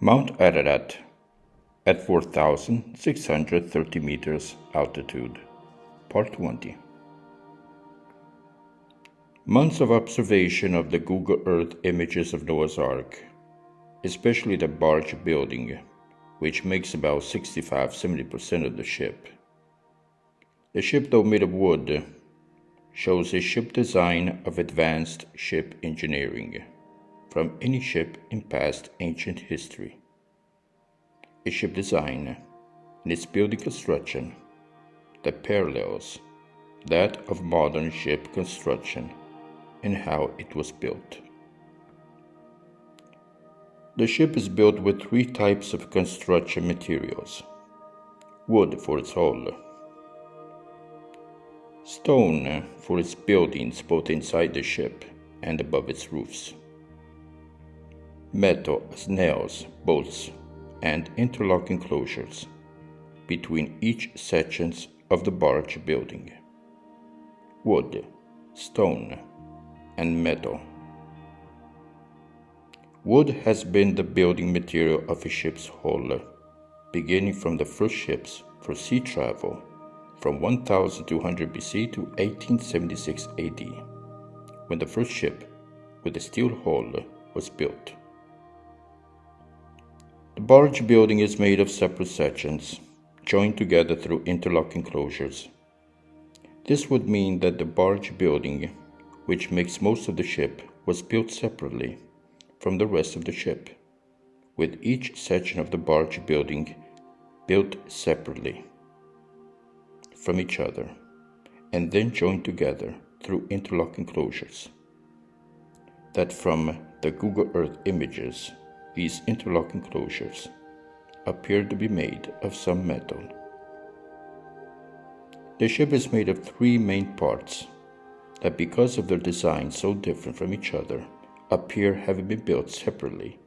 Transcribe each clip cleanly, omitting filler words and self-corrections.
Mount Ararat at 4,630 meters altitude. Part 20. Months of observation of the Google Earth images of Noah's Ark, especially the barge building, which makes about 65-70% of the ship. The ship, though made of wood, shows a ship design of advanced ship engineering from any ship in past ancient history. A ship design in its building construction that parallels that of modern ship construction and how it was built. The ship is built with three types of construction materials: wood for its hull, stone for its buildings both inside the ship and above its roofs, metal as nails, bolts, and interlocking closures between each sections of the barge building. Wood, stone, and metal. Wood has been the building material of a ship's hull, beginning from the first ships for sea travel from 1200 BC to 1876 AD, when the first ship with a steel hull was built. The barge building is made of separate sections, joined together through interlocking closures. This would mean that the barge building, which makes most of the ship, was built separately from the rest of the ship, with each section of the barge building built separately from each other, and then joined together through interlocking closures. That from the Google Earth images, these interlocking closures appear to be made of some metal. The ship is made of three main parts that, because of their design so different from each other, appear having been built separately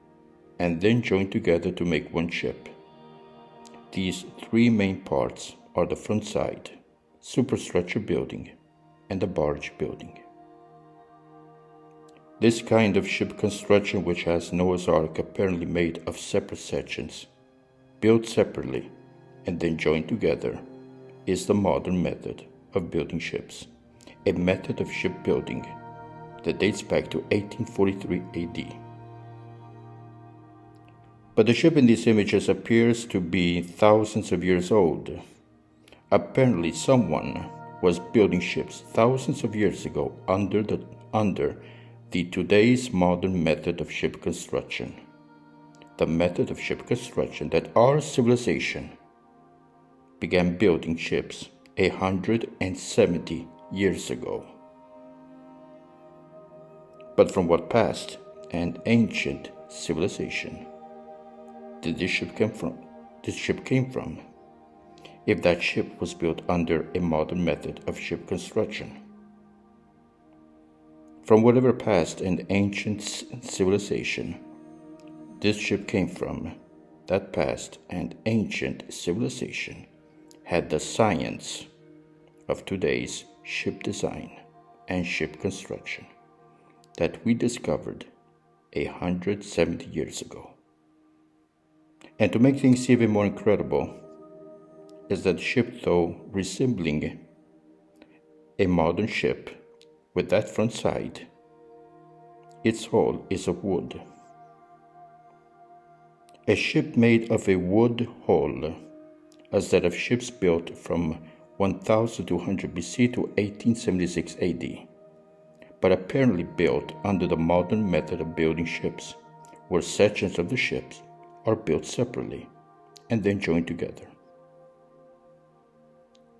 and then joined together to make one ship. These three main parts are the front side, superstructure building, and the barge building. This kind of ship construction, which has Noah's Ark apparently made of separate sections, built separately and then joined together, is the modern method of building ships, a method of shipbuilding that dates back to 1843 AD. But the ship in these images appears to be thousands of years old. Apparently someone was building ships thousands of years ago under the today's modern method of ship construction, the method of ship construction that our civilization began building ships 170 years ago. But from what past and ancient civilization did this ship came from, if that ship was built under a modern method of ship construction? From whatever past and ancient civilization this ship came from, that past and ancient civilization had the science of today's ship design and ship construction that we discovered 170 years ago. And to make things even more incredible is that the ship, though resembling a modern ship with that front side, its hull is of wood. A ship made of a wood hull, as that of ships built from 1200 BC to 1876 AD, but apparently built under the modern method of building ships, where sections of the ships are built separately and then joined together.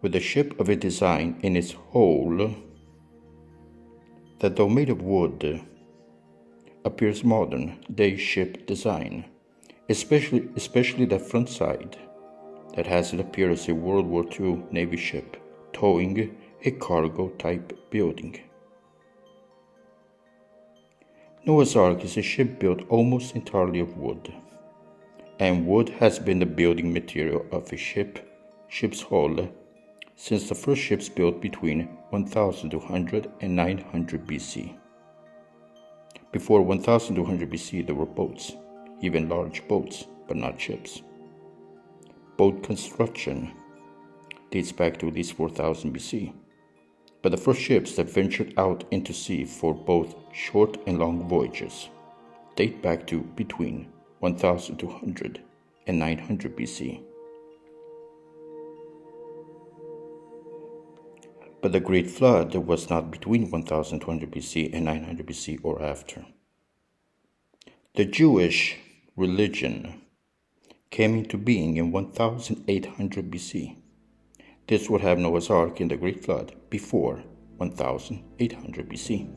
With a ship of a design in its hull that, though made of wood, appears modern day ship design, especially the front side that has it appear as a World War II Navy ship towing a cargo type building. Noah's Ark is a ship built almost entirely of wood, and wood has been the building material of a ship's hull since the first ships built between 1200 and 900 BC. Before 1200 BC, there were boats, even large boats, but not ships. Boat construction dates back to at least 4000 BC, but the first ships that ventured out into sea for both short and long voyages date back to between 1200 and 900 BC. But the Great Flood was not between 1200 BC and 900 BC or after. The Jewish religion came into being in 1800 BC. This would have Noah's Ark in the Great Flood before 1800 BC.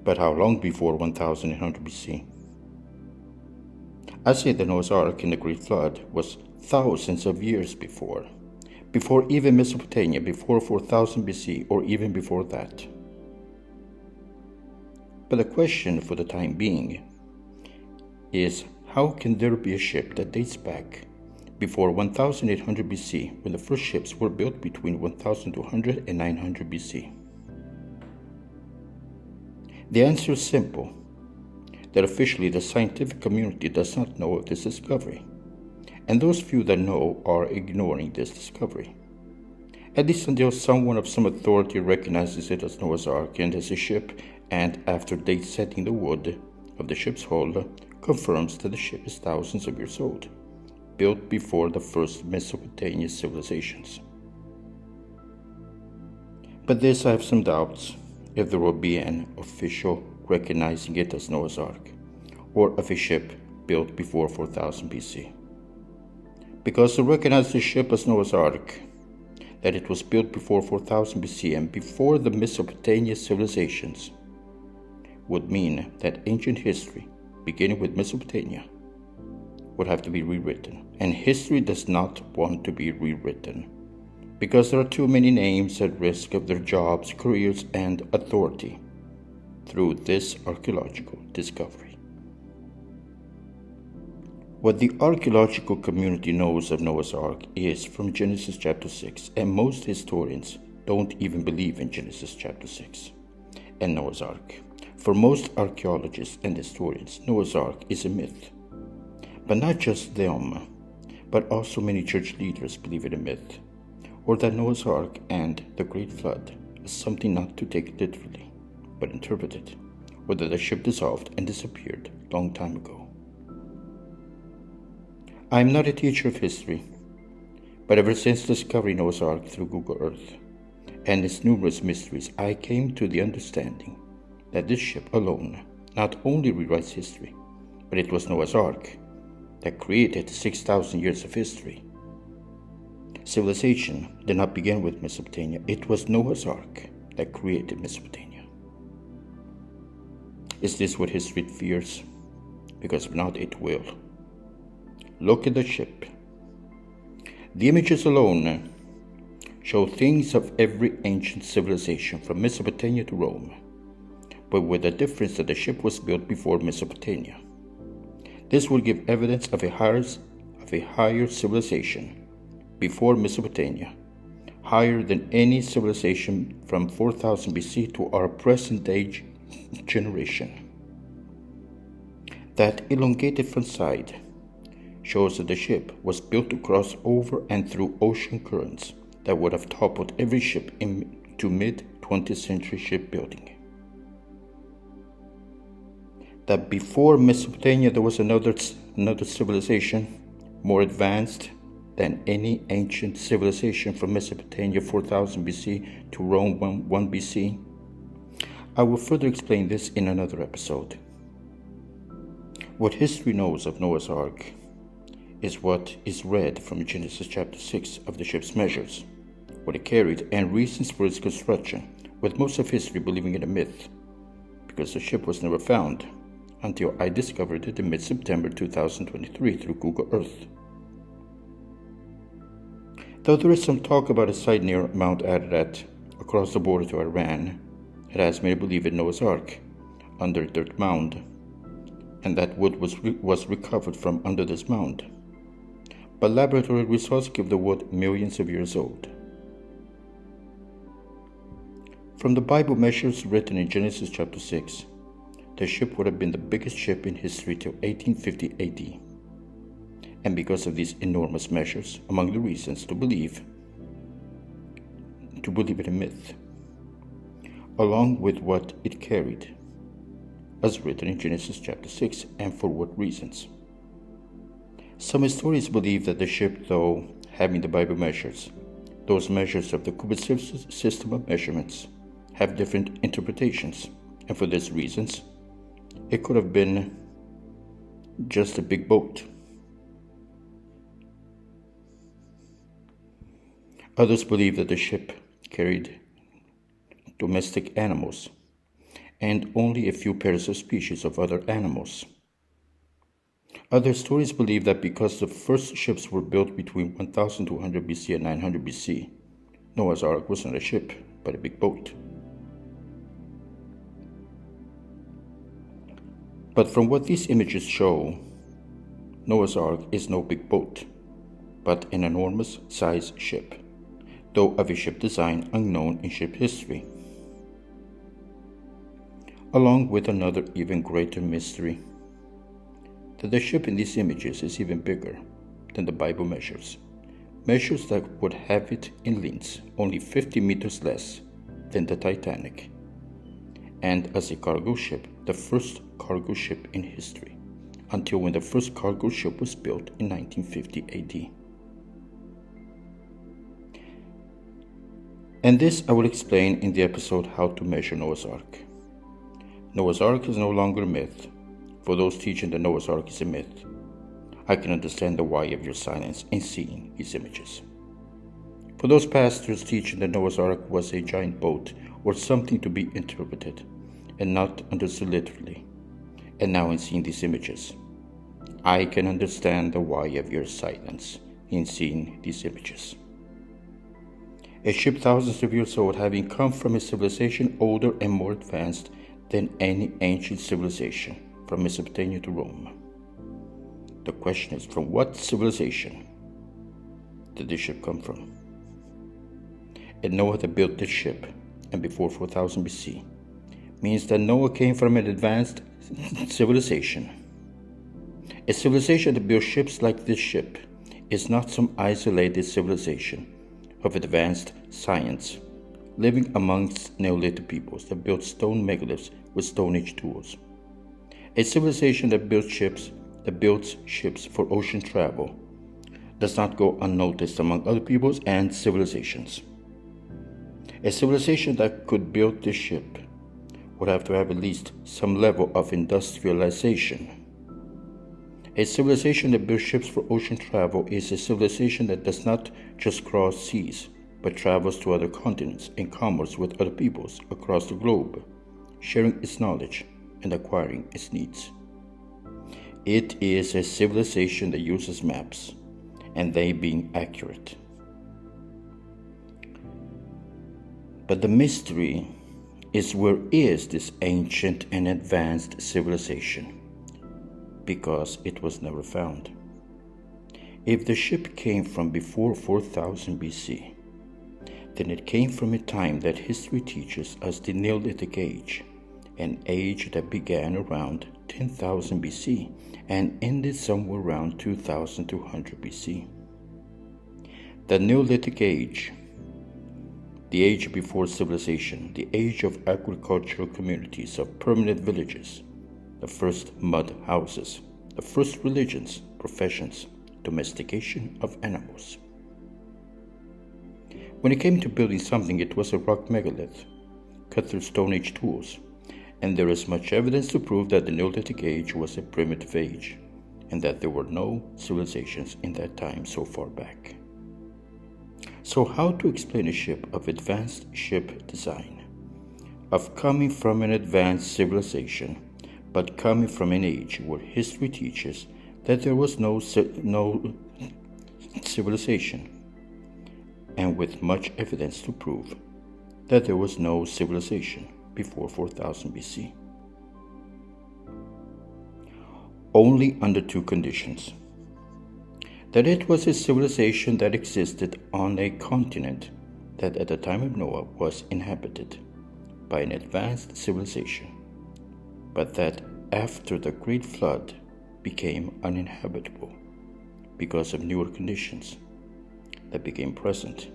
But how long before 1800 BC? I say the Noah's Ark in the Great Flood was thousands of years before even Mesopotamia, before 4000 BC, or even before that. But the question for the time being is, how can there be a ship that dates back before 1800 BC when the first ships were built between 1200 and 900 BC? The answer is simple, that officially the scientific community does not know of this discovery, and those few that know are ignoring this discovery. At least until someone of some authority recognizes it as Noah's Ark and as a ship, and after date setting the wood of the ship's hull, confirms that the ship is thousands of years old, built before the first Mesopotamian civilizations. But this I have some doubts if there will be an official recognizing it as Noah's Ark, or of a ship built before 4000 BC. Because to recognize the ship as Noah's Ark, that it was built before 4000 BC and before the Mesopotamian civilizations, would mean that ancient history, beginning with Mesopotamia, would have to be rewritten. And history does not want to be rewritten, because there are too many names at risk of their jobs, careers, and authority through this archaeological discovery. What the archaeological community knows of Noah's Ark is from Genesis chapter 6, and most historians don't even believe in Genesis chapter 6 and Noah's Ark. For most archaeologists and historians, Noah's Ark is a myth. But not just them, but also many church leaders believe it a myth, or that Noah's Ark and the Great Flood is something not to take literally, but interpret it, or that the ship dissolved and disappeared a long time ago. I am not a teacher of history, but ever since discovering Noah's Ark through Google Earth and its numerous mysteries, I came to the understanding that this ship alone not only rewrites history, but it was Noah's Ark that created 6,000 years of history. Civilization did not begin with Mesopotamia. It was Noah's Ark that created Mesopotamia. Is this what history fears? Because if not, it will. Look at the ship. The images alone show things of every ancient civilization from Mesopotamia to Rome, but with the difference that the ship was built before Mesopotamia. This will give evidence of a higher civilization before Mesopotamia, higher than any civilization from 4000 BC to our present day generation. That elongated front side shows that the ship was built to cross over and through ocean currents that would have toppled every ship into mid-20th century shipbuilding. That before Mesopotamia there was another civilization more advanced than any ancient civilization from Mesopotamia 4000 BC to Rome 1 BC. I will further explain this in another episode. What history knows of Noah's Ark is what is read from Genesis chapter 6 of the ship's measures, what it carried, and reasons for its construction, with most of history believing it a myth, because the ship was never found until I discovered it in mid-September 2023 through Google Earth. Though there is some talk about a site near Mount Ararat across the border to Iran, it has made believe in Noah's Ark under a dirt mound, and that wood was recovered from under this mound. But laboratory results give the wood millions of years old. From the Bible measures written in Genesis chapter 6, the ship would have been the biggest ship in history till 1850 AD. And because of these enormous measures, among the reasons to believe in a myth, along with what it carried, as written in Genesis chapter 6, and for what reasons. Some historians believe that the ship, though having the Bible measures, those measures of the cubic system of measurements, have different interpretations, and for these reasons, it could have been just a big boat. Others believe that the ship carried domestic animals and only a few pairs of species of other animals. Other historians believe that because the first ships were built between 1200 BC and 900 BC, Noah's Ark was not a ship, but a big boat. But from what these images show, Noah's Ark is no big boat, but an enormous sized ship, though of a ship design unknown in ship history. Along with another even greater mystery, that the ship in these images is even bigger than the Bible measures that would have it in lengths only 50 meters less than the Titanic, and as a cargo ship, the first cargo ship in history, until when the first cargo ship was built in 1950 AD. And this I will explain in the episode How to Measure Noah's Ark. Noah's Ark is no longer a myth. For those teaching that Noah's Ark is a myth, I can understand the why of your silence in seeing these images. For those pastors teaching that Noah's Ark was a giant boat or something to be interpreted and not understood literally, and now in seeing these images, I can understand the why of your silence in seeing these images. A ship thousands of years old, having come from a civilization older and more advanced than any ancient civilization, from Mesopotamia to Rome. The question is, from what civilization did this ship come from? And Noah that built this ship, and before 4000 BC, means that Noah came from an advanced civilization. A civilization that built ships like this ship is not some isolated civilization of advanced science, living amongst Neolithic peoples that built stone megaliths with Stone Age tools. A civilization that builds ships for ocean travel does not go unnoticed among other peoples and civilizations. A civilization that could build this ship would have to have at least some level of industrialization. A civilization that builds ships for ocean travel is a civilization that does not just cross seas, but travels to other continents and commerce with other peoples across the globe, sharing its knowledge and acquiring its needs. It is a civilization that uses maps, and they being accurate. But the mystery is, where is this ancient and advanced civilization? Because it was never found. If the ship came from before 4000 BC, then it came from a time that history teaches us the Neolithic Age, an age that began around 10,000 BC and ended somewhere around 2200 BC. The Neolithic Age, the age before civilization, the age of agricultural communities, of permanent villages, the first mud houses, the first religions, professions, domestication of animals. When it came to building something, it was a rock megalith, cut through Stone Age tools, and there is much evidence to prove that the Neolithic Age was a primitive age, and that there were no civilizations in that time so far back. So how to explain a ship of advanced ship design, of coming from an advanced civilization, but coming from an age where history teaches that there was no civilization, and with much evidence to prove that there was no civilization before 4000 BC? Only under two conditions: that it was a civilization that existed on a continent that at the time of Noah was inhabited by an advanced civilization, but that after the Great Flood became uninhabitable because of newer conditions that became present,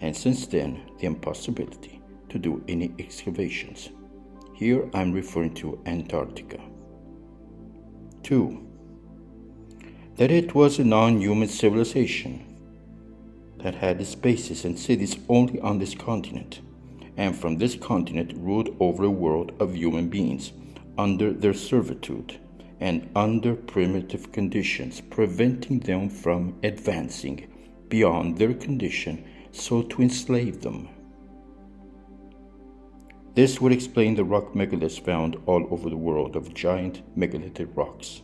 and since then the impossibility to do any excavations. Here I'm referring to Antarctica. 2. That it was a non-human civilization that had its bases and cities only on this continent, and from this continent ruled over a world of human beings under their servitude and under primitive conditions, preventing them from advancing beyond their condition so to enslave them. This would explain the rock megaliths found all over the world of giant megalithic rocks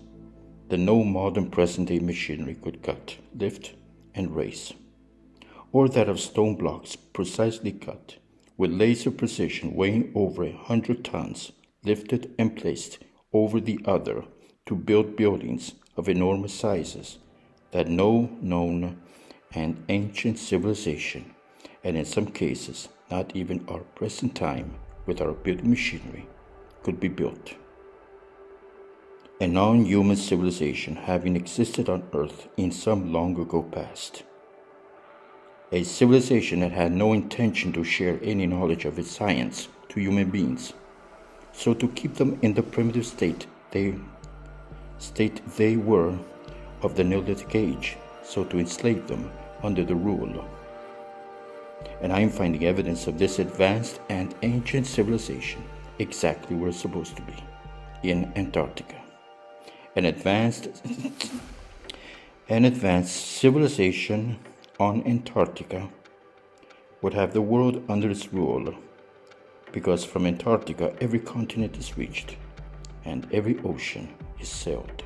that no modern present-day machinery could cut, lift, and raise, or that of stone blocks precisely cut, with laser precision weighing over 100 tons, lifted and placed over the other to build buildings of enormous sizes that no known and ancient civilization, and in some cases not even our present time with our building machinery, could be built. A non-human civilization having existed on Earth in some long ago past. A civilization that had no intention to share any knowledge of its science to human beings, so to keep them in the primitive state they were of the Neolithic age, so to enslave them under the rule. And I am finding evidence of this advanced and ancient civilization exactly where it's supposed to be, in Antarctica. An advanced civilization on Antarctica would have the world under its rule, because from Antarctica every continent is reached and every ocean is sailed.